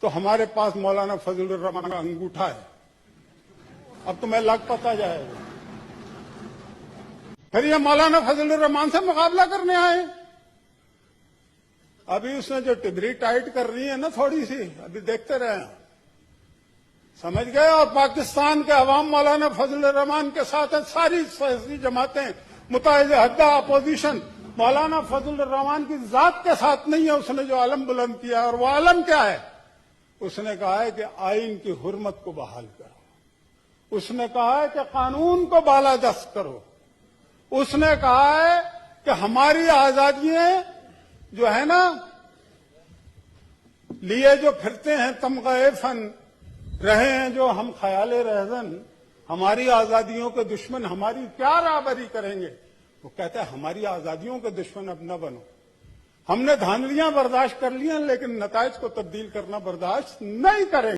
تو ہمارے پاس مولانا فضل الرحمان کا انگوٹھا ہے. اب تمہیں لگ پتا جائے گا. پھر یہ مولانا فضل الرحمان سے مقابلہ کرنے آئے. ابھی اس نے جو ٹبری ٹائٹ کر رہی ہے نا تھوڑی سی, ابھی دیکھتے رہے ہیں, سمجھ گئے. اور پاکستان کے عوام مولانا فضل الرحمان کے ساتھ ہیں, ساری سیاسی جماعتیں, متحدہ حدہ اپوزیشن مولانا فضل الرحمان کی ذات کے ساتھ نہیں ہے. اس نے جو علم بلند کیا ہے, اور وہ علم کیا ہے؟ اس نے کہا ہے کہ آئین کی حرمت کو بحال کرو. اس نے کہا ہے کہ قانون کو بالادست کرو. اس نے کہا ہے کہ ہماری آزادیاں جو ہے نا لیے جو پھرتے ہیں تمغہ فن, رہے ہیں جو ہم خیال رہزن, ہماری آزادیوں کے دشمن ہماری کیا رہبری کریں گے. وہ کہتا ہے ہماری آزادیوں کے دشمن اب نہ بنو. ہم نے دھاندلیاں برداشت کر لی ہیں لیکن نتائج کو تبدیل کرنا برداشت نہیں کریں گے.